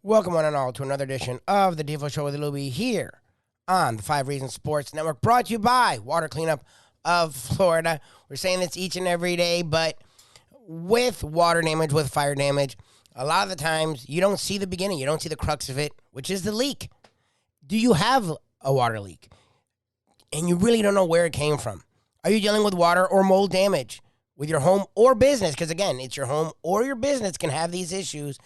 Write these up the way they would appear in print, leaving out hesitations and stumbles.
Welcome one and all to another edition of the Defo Show with Lubie here on the 5 Reasons Sports Network, brought to you by Water Cleanup of Florida. We're saying this each and every day, but with water damage, with fire damage, a lot of the times you don't see the beginning. You don't see the crux of it, which is the leak. Do you have a water leak? And you really don't know where it came from. Are you dealing with water or mold damage with your home or business? Because again, it's your home or your business can have these issues,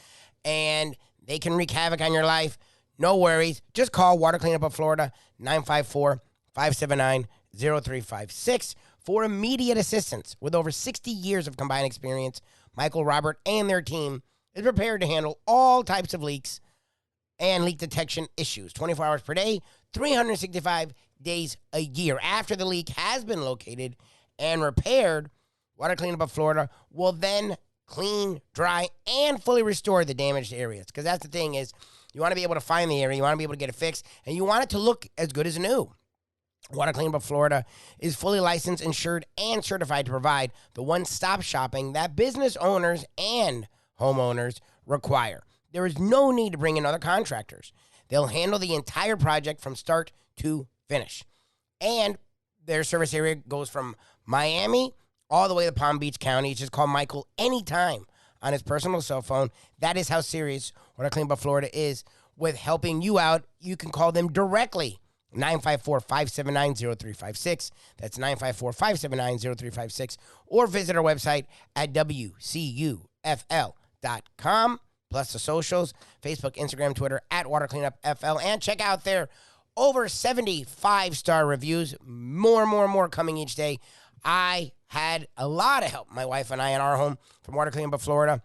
and they can wreak havoc on your life. No worries. Just call Water Cleanup of Florida, 954-579-0356 for immediate assistance. With over 60 years of combined experience, Michael, Robert, and their team is prepared to handle all types of leaks and leak detection issues 24 hours per day, 365 days a year. After the leak has been located and repaired, Water Cleanup of Florida will then clean, dry, and fully restore the damaged areas. Because that's the thing is, you want to be able to find the area, you want to be able to get it fixed, and you want it to look as good as new. Water Cleanup of Florida is fully licensed, insured, and certified to provide the one-stop shopping that business owners and homeowners require. There is no need to bring in other contractors. They'll handle the entire project from start to finish. And their service area goes from Miami all the way to Palm Beach County. Just call Michael anytime on his personal cell phone. That is how serious Water Cleanup of Florida is with helping you out. You can call them directly, 954-579-0356. That's 954-579-0356. Or visit our website at wcufl.com. Plus the socials, Facebook, Instagram, Twitter, at Water Cleanup FL. And check out their over 75-star reviews. More coming each day. I had a lot of help, my wife and I, in our home from Water Cleanup of Florida.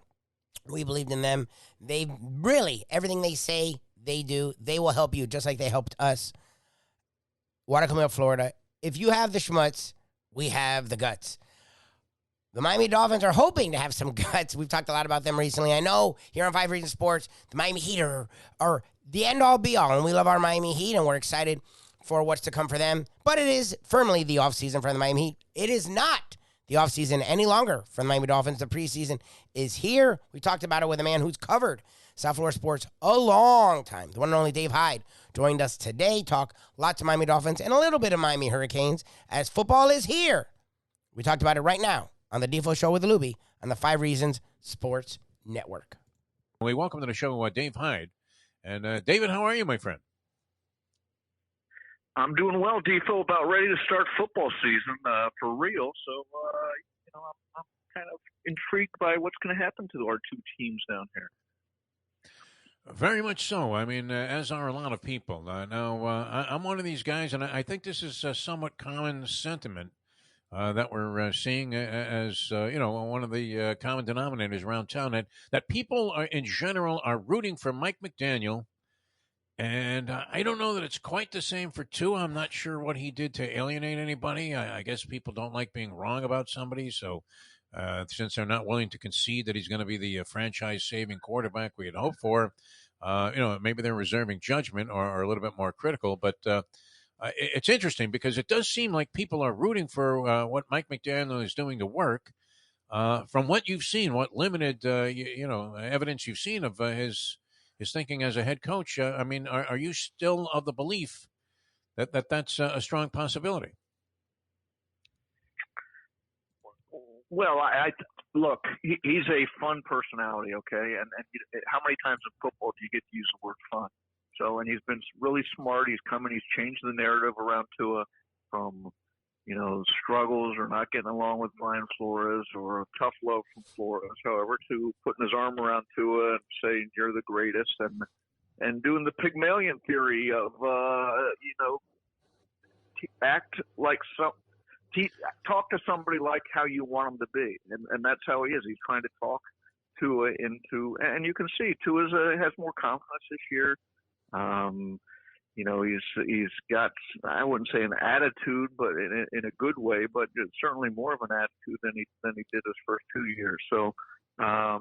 We believed in them. They really, everything they say, they do. They will help you just like they helped us. Water Cleanup of Florida. If you have the schmutz, we have the guts. The Miami Dolphins are hoping to have some guts. We've talked a lot about them recently. I know here on 5 Reasons Sports, the Miami Heat are the end-all, be-all, and we love our Miami Heat, and we're excited for what's to come for them. But it is firmly the offseason for the Miami Heat. It is not the offseason any longer for the Miami Dolphins. The preseason is here. We talked about it with a man who's covered South Florida sports a long time. The one and only Dave Hyde joined us today. Talk lots of Miami Dolphins and a little bit of Miami Hurricanes as football is here. We talked about it right now on the Defo Show with Lubie on the 5 Reasons Sports Network. We welcome to the show Dave Hyde. And David, how are you, my friend? I'm doing well, Defo. About ready to start football season for real. So, I'm kind of intrigued by what's going to happen to our two teams down here. Very much so. I mean, as are a lot of people. I'm one of these guys, and I think this is a somewhat common sentiment that we're seeing as, one of the common denominators around town, that people in general are rooting for Mike McDaniel. And I don't know that it's quite the same for Tua. I'm not sure what he did to alienate anybody. I guess people don't like being wrong about somebody. So since they're not willing to concede that he's going to be the franchise-saving quarterback we had hoped for, maybe they're reserving judgment or a little bit more critical. But it's interesting because it does seem like people are rooting for what Mike McDaniel is doing to work. From what you've seen, what limited, evidence you've seen of his thinking as a head coach, are you still of the belief that's a strong possibility? Well, I look, he's a fun personality, okay? And how many times in football do you get to use the word fun? So, and he's been really smart. He's changed the narrative around Tua from, struggles or not getting along with Brian Flores or tough love from Flores, however, to putting his arm around Tua and saying you're the greatest and doing the Pygmalion theory of, talk to somebody like how you want him to be. And that's how he is. He's trying to talk Tua into, and you can see Tua has more confidence this year. He's got, I wouldn't say an attitude, but in a good way, but certainly more of an attitude than he did his first 2 years. So, I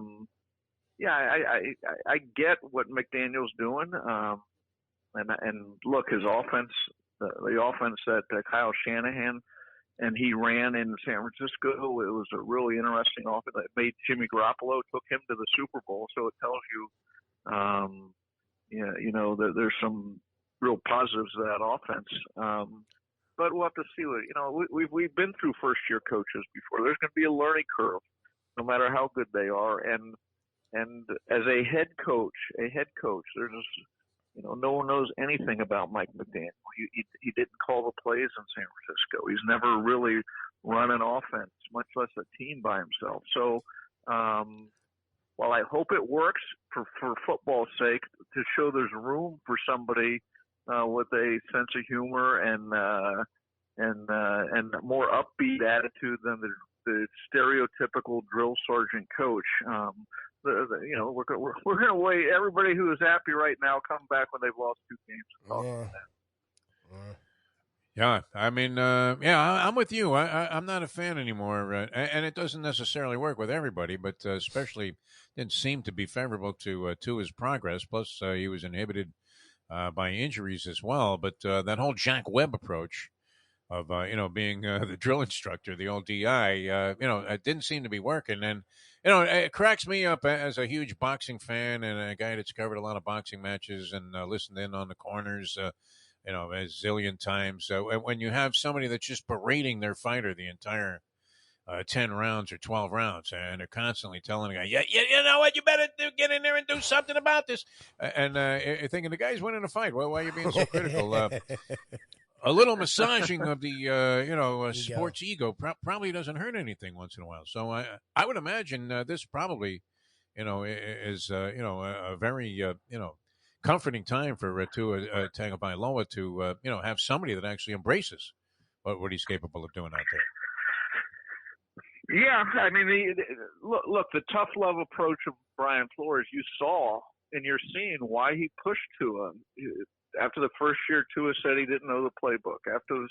get what McDaniel's doing. And look, his offense, the offense that Kyle Shanahan and he ran in San Francisco, it was a really interesting offense. It made Jimmy Garoppolo, took him to the Super Bowl. So it tells you, there's some real positives to that offense. But we'll have to see we've been through first year coaches before. There's going to be a learning curve, no matter how good they are. And as a head coach, there's no one knows anything about Mike McDaniel. He didn't call the plays in San Francisco. He's never really run an offense, much less a team by himself. So, while I hope it works for football's sake, to show there's room for somebody with a sense of humor and more upbeat attitude than the stereotypical drill sergeant coach. We're going to wait. Everybody who is happy right now come back when they've lost 2 games. Yeah, I mean, I'm with you. I'm not a fan anymore, and it doesn't necessarily work with everybody, but especially didn't seem to be favorable to his progress. Plus, he was inhibited by injuries as well. But that whole Jack Webb approach of being the drill instructor, the old DI, it didn't seem to be working. And it cracks me up as a huge boxing fan and a guy that's covered a lot of boxing matches and listened in on the corners. A zillion times. When you have somebody that's just berating their fighter the entire 10 rounds or 12 rounds, and they're constantly telling the guy, you know what, you better get in there and do something about this. And thinking the guy's winning a fight. Well, why are you being so critical? A little massaging of the sports ego probably doesn't hurt anything once in a while. So I would imagine this probably, is a very comforting time for Tua Tagovailoa to have somebody that actually embraces what he's capable of doing out there. Yeah, I mean, look, the tough love approach of Brian Flores, you saw and you're seeing why he pushed Tua. After the first year, Tua said he didn't know the playbook. After the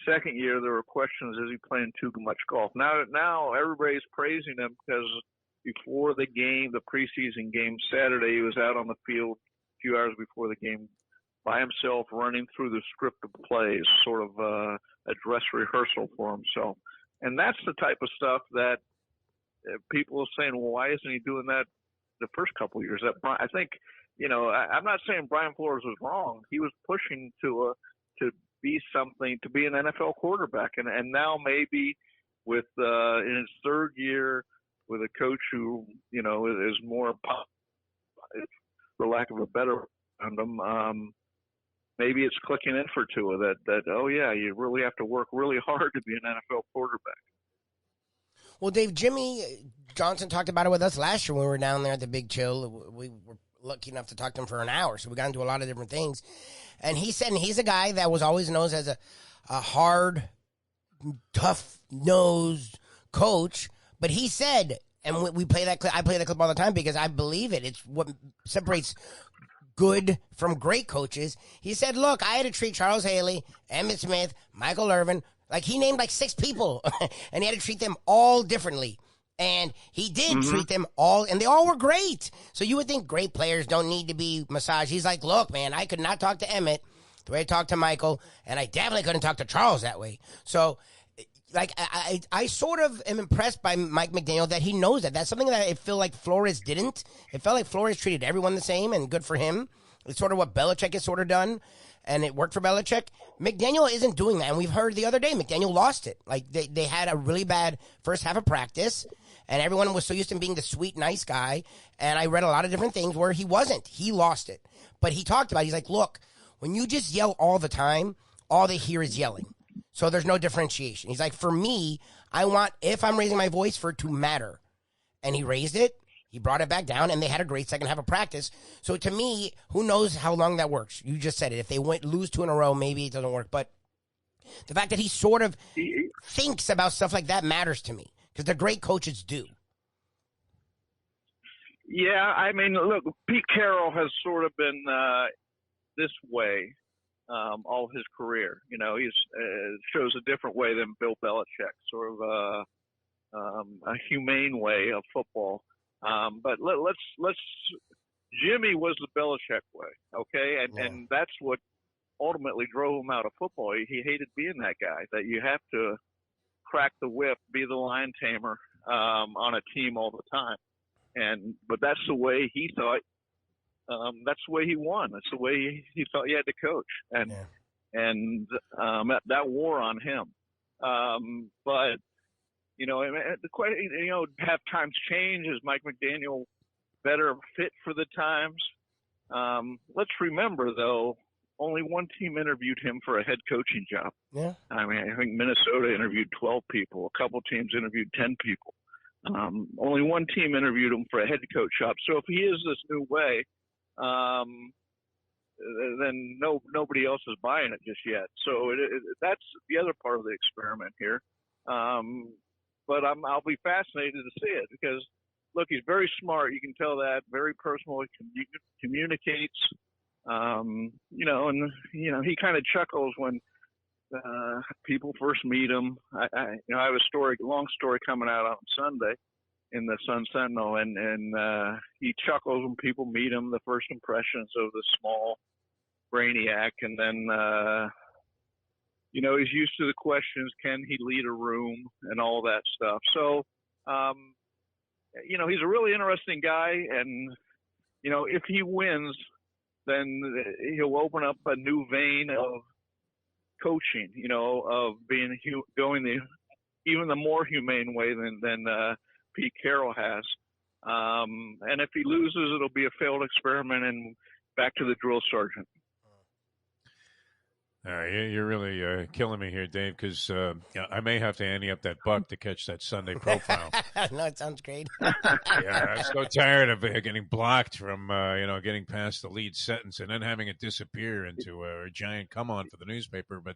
second year, there were questions: is he playing too much golf? Now everybody's praising him because before the game, the preseason game Saturday, he was out on the field few hours before the game by himself, running through the script of plays, sort of a dress rehearsal for himself. And that's the type of stuff that people are saying, well, why isn't he doing that the first couple of years? I think, I'm not saying Brian Flores was wrong. He was pushing to be something, to be an NFL quarterback. And now maybe with in his third year with a coach who, is more for lack of a better random, maybe it's clicking in for Tua that oh yeah, you really have to work really hard to be an NFL quarterback. Well, Dave, Jimmy Johnson talked about it with us last year when we were down there at the Big Chill. We were lucky enough to talk to him for an hour, so we got into a lot of different things. And he said, and he's a guy that was always known as a hard, tough-nosed coach, but he said, and we play that clip. I play that clip all the time because I believe it. It's what separates good from great coaches. He said, look, I had to treat Charles Haley, Emmitt Smith, Michael Irvin, like he named like 6 people, and he had to treat them all differently. And he did treat them all, and they all were great. So you would think great players don't need to be massaged. He's like, look, man, I could not talk to Emmitt the way I talked to Michael, and I definitely couldn't talk to Charles that way. So like I sort of am impressed by Mike McDaniel that he knows that. That's something that I feel like Flores didn't. It felt like Flores treated everyone the same, and good for him. It's sort of what Belichick has sort of done, and it worked for Belichick. McDaniel isn't doing that, and we've heard the other day McDaniel lost it. Like they had a really bad first half of practice, and everyone was so used to him being the sweet, nice guy, and I read a lot of different things where he wasn't. He lost it. But he talked about it. He's like, look, when you just yell all the time, all they hear is yelling. So there's no differentiation. He's like, for me, I want, if I'm raising my voice, for it to matter. And he raised it. He brought it back down, and they had a great second half of practice. So to me, who knows how long that works? You just said it. If they lose 2 in a row, maybe it doesn't work. But the fact that he sort of thinks about stuff like that matters to me, because the great coaches do. Yeah, I mean, look, Pete Carroll has sort of been this way all his career. You know, he's shows a different way than Bill Belichick, sort of a humane way of football. But let's Jimmy was the Belichick way, okay, and that's what ultimately drove him out of football. He hated being that guy. That you have to crack the whip, be the lion tamer on a team all the time. But that's the way he thought that's the way he won. That's the way he felt he had to coach, and that wore on him. But the question, have times changed? Is Mike McDaniel better fit for the times? Let's remember, though, only one team interviewed him for a head coaching job. Yeah. I mean, I think Minnesota interviewed 12 people. A couple teams interviewed 10 people. Only one team interviewed him for a head coach job. So if he is this new way, then nobody else is buying it just yet. So that's the other part of the experiment here. But I'll be fascinated to see it because, look, he's very smart. You can tell that. Very personal. He communicates. And he kind of chuckles when people first meet him. I have a long story coming out on Sunday in the Sun Sentinel, and he chuckles when people meet him. The first impressions of the small brainiac, and then he's used to the questions: can he lead a room and all that stuff. So he's a really interesting guy, and if he wins, then he'll open up a new vein of coaching, of going even the more humane way than Pete Carroll has. And if he loses, it'll be a failed experiment and back to the drill sergeant. All right, you're really killing me here, Dave, because I may have to ante up that buck to catch that Sunday profile. No, it sounds great. Yeah, I'm so tired of getting blocked from, getting past the lead sentence and then having it disappear into a giant come-on for the newspaper. But,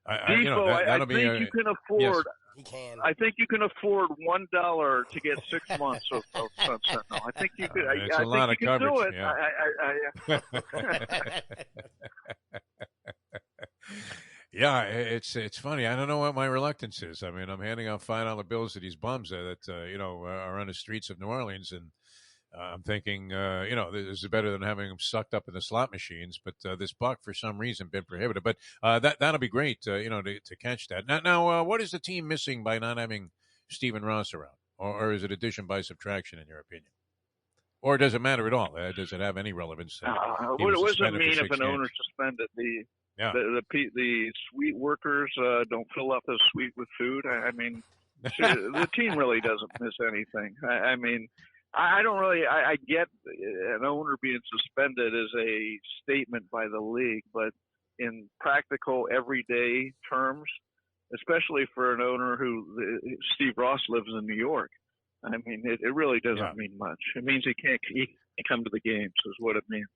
that'll be... I think you can afford... Yes. You can. I think you can afford $1 to get 6 months of Sun Sentinel. I think you could. It's I a lot think of you can coverage. Do it. Yeah, it's funny. I don't know what my reluctance is. I mean, I'm handing out $5 bills to these bums that are on the streets of New Orleans, and I'm thinking, this is better than having them sucked up in the slot machines. But this buck, for some reason, been prohibited. But that'll be great, to catch that. Now, what is the team missing by not having Stephen Ross around, or is it addition by subtraction, in your opinion? Or does it matter at all? Does it have any relevance? What does it mean if an owner suspended? The suite workers don't fill up the suite with food. I mean, the team really doesn't miss anything. I mean, I don't really. I get an owner being suspended as a statement by the league, but in practical, everyday terms, especially for an owner who Steve Ross lives in New York, I mean, it really doesn't mean much. It means he can't come to the games, is what it means.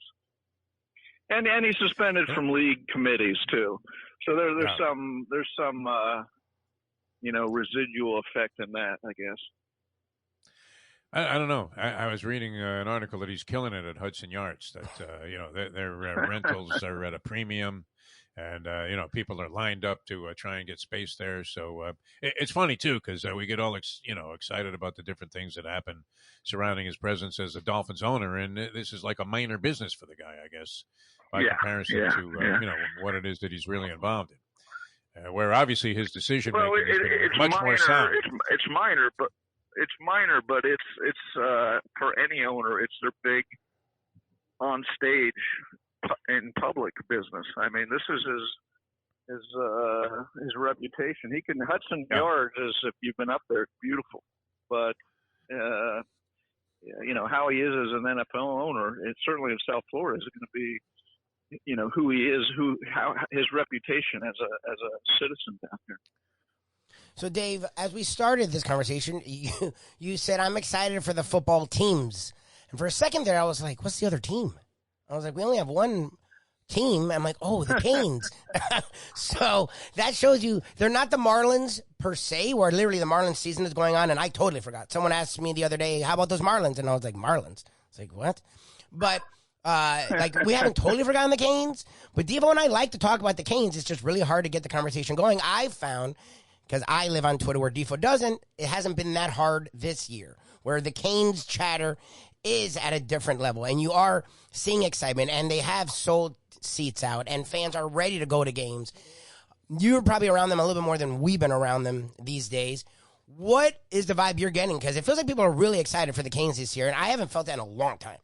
And he's suspended from league committees too. So there's some residual effect in that, I guess. I don't know. I was reading an article that he's killing it at Hudson Yards. That their rentals are at a premium, and people are lined up to try and get space there. So it's funny too because we get all excited about the different things that happen surrounding his presence as a Dolphins owner, and this is like a minor business for the guy, I guess, by comparison to what it is that he's really involved in. Where obviously his decision making is much more sound. It's minor, but it's for any owner, it's their big on stage in public business. I mean, this is his reputation. Hudson Yards is, if you've been up there, it's beautiful, but how he is as an NFL owner, it's certainly in South Florida, is going to be, who he is, how his reputation as a citizen down here. So, Dave, as we started this conversation, you said, I'm excited for the football teams. And for a second there, I was like, what's the other team? I was like, we only have one team. I'm like, oh, the Canes. So that shows you they're not the Marlins per se, where literally the Marlins season is going on, and I totally forgot. Someone asked me the other day, how about those Marlins? And I was like, Marlins? It's like, what? But we haven't totally forgotten the Canes, but Defo and I like to talk about the Canes. It's just really hard to get the conversation going. I found, because I live on Twitter where Defo doesn't, it hasn't been that hard this year, where the Canes chatter is at a different level, and you are seeing excitement, and they have sold seats out, and fans are ready to go to games. You're probably around them a little bit more than we've been around them these days. What is the vibe you're getting? Because it feels like people are really excited for the Canes this year, and I haven't felt that in a long time.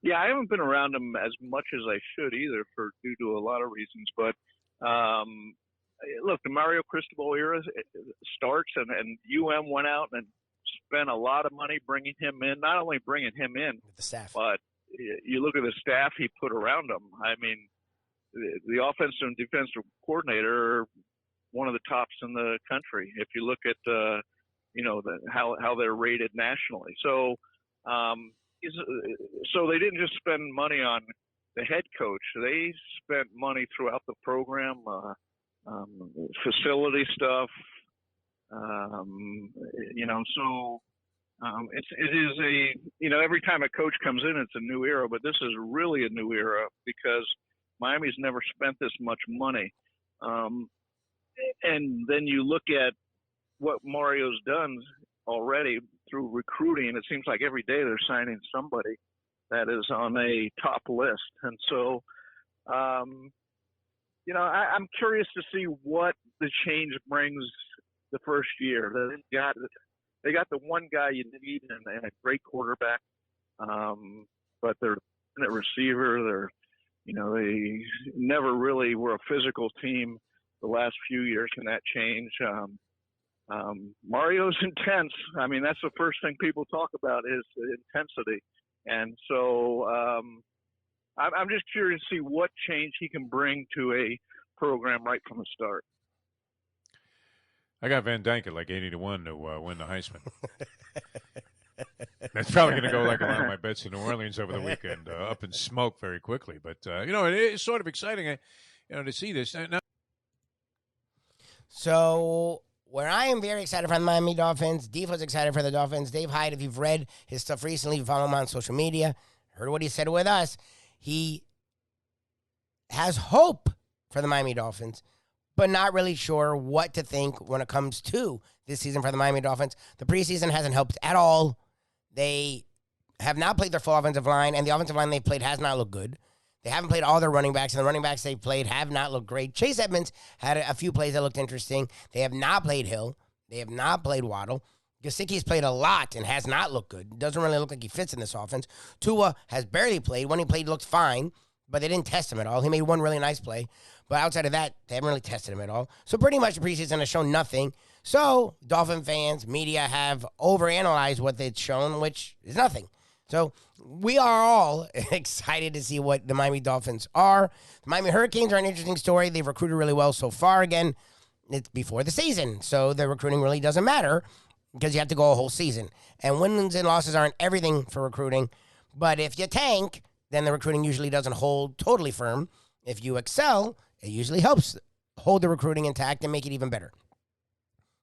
Yeah, I haven't been around him as much as I should either, due to a lot of reasons. But look, the Mario Cristobal era starts, and UM went out and spent a lot of money bringing him in. Not only bringing him in, the staff, but you look at the staff he put around him. I mean, the offensive and defensive coordinator are one of the tops in the country. If you look at how they're rated nationally, so they didn't just spend money on the head coach. They spent money throughout the program, facility stuff. It is every time a coach comes in, it's a new era, but this is really a new era because Miami's never spent this much money. And then you look at what Mario's done already through recruiting, and it seems like every day they're signing somebody that is on a top list. And so, I'm curious to see what the change brings the first year. They got the one guy you need and a great quarterback, but they're a receiver. They never really were a physical team the last few years. Can that change? Mario's intense. I mean, that's the first thing people talk about is intensity. And so I'm just curious to see what change he can bring to a program right from the start. I got Van Dyke at like 80-1 to win the Heisman. That's probably going to go like a lot of my bets in New Orleans over the weekend, up in smoke very quickly. But, it is sort of exciting, to see this. Now, so where I am very excited for the Miami Dolphins, Defo's excited for the Dolphins. Dave Hyde, if you've read his stuff recently, you follow him on social media, heard what he said with us, he has hope for the Miami Dolphins, but not really sure what to think when it comes to this season for the Miami Dolphins. The preseason hasn't helped at all. They have not played their full offensive line, and the offensive line they played has not looked good. They haven't played all their running backs, and the running backs they played have not looked great. Chase Edmonds had a few plays that looked interesting. They have not played Hill. They have not played Waddle. Gesicki's played a lot and has not looked good. Doesn't really look like he fits in this offense. Tua has barely played. When he played, looked fine, but they didn't test him at all. He made one really nice play, but outside of that, they haven't really tested him at all. So pretty much the preseason has shown nothing. So Dolphin fans, media have overanalyzed what they've shown, which is nothing. So we are all excited to see what the Miami Dolphins are. The Miami Hurricanes are an interesting story. They've recruited really well so far. Again, it's before the season, so the recruiting really doesn't matter because you have to go a whole season. And wins and losses aren't everything for recruiting. But if you tank, then the recruiting usually doesn't hold totally firm. If you excel, it usually helps hold the recruiting intact and make it even better.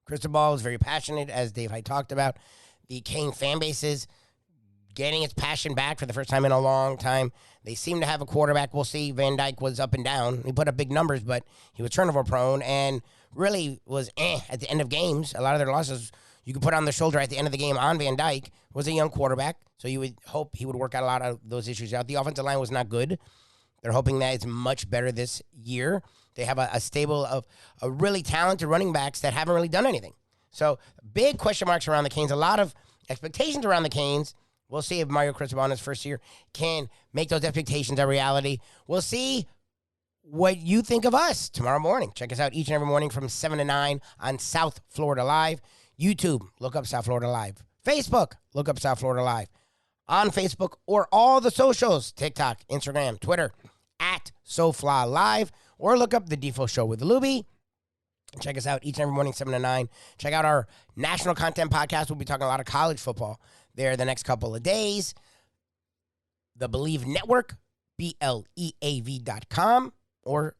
Cristobal is very passionate, as Dave Hyde talked about. The Cane fan base is getting its passion back for the first time in a long time. They seem to have a quarterback. We'll see. Van Dyke was up and down. He put up big numbers, but he was turnover prone and really was at the end of games. A lot of their losses you could put on the shoulder at the end of the game on Van Dyke. Was a young quarterback, so you would hope he would work out a lot of those issues out. The offensive line was not good. They're hoping that it's much better this year. They have a stable of a really talented running backs that haven't really done anything. So big question marks around the Canes. A lot of expectations around the Canes. We'll see if Mario Cristobal in his first year can make those expectations a reality. We'll see what you think of us tomorrow morning. Check us out each and every morning from 7 to 9 on South Florida Live. YouTube, look up South Florida Live. Facebook, look up South Florida Live. On Facebook or all the socials, TikTok, Instagram, Twitter, at SoFly Live, or look up The Defo Show with Lubie. Check us out each and every morning, 7 to 9. Check out our national content podcast. We'll be talking a lot of college football there the next couple of days. The Believe Network, BLEAV.com, or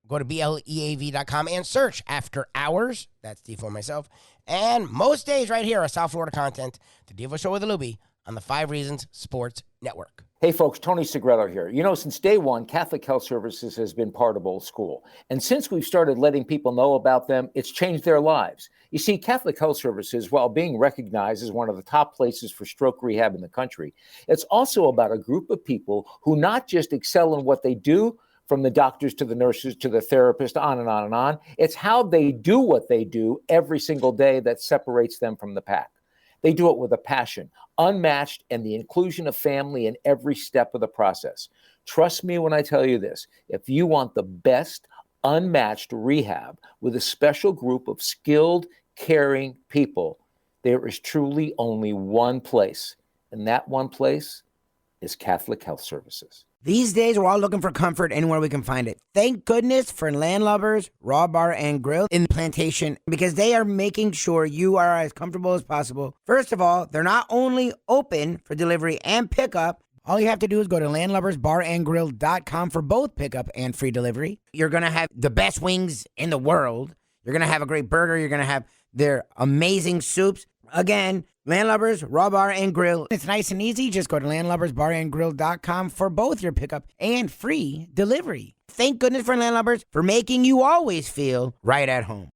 go to BLEAV.com and search After Hours. That's Defo and myself. And most days right here are South Florida content, The Defo Show with Lubie on the 5 Reasons Sports Network. Hey folks, Tony Segreto here. You know, since day one, Catholic Health Services has been part of Old School. And since we've started letting people know about them, it's changed their lives. You see, Catholic Health Services, while being recognized as one of the top places for stroke rehab in the country, it's also about a group of people who not just excel in what they do, from the doctors to the nurses to the therapist, on and on and on. It's how they do what they do every single day that separates them from the pack. They do it with a passion, unmatched, and the inclusion of family in every step of the process. Trust me when I tell you this. If you want the best, unmatched rehab with a special group of skilled, caring people, there is truly only one place, and that one place is Catholic Health Services. These days, we're all looking for comfort anywhere we can find it. Thank goodness for Landlubbers Raw Bar and Grill in Plantation, because they are making sure you are as comfortable as possible. First of all, they're not only open for delivery and pickup. All you have to do is go to landlubbersbarandgrill.com for both pickup and free delivery. You're going to have the best wings in the world. You're going to have a great burger. You're going to have their amazing soups. Again, Landlubbers, Raw Bar and Grill. It's nice and easy. Just go to landlubbersbarandgrill.com for both your pickup and free delivery. Thank goodness for Landlubbers for making you always feel right at home.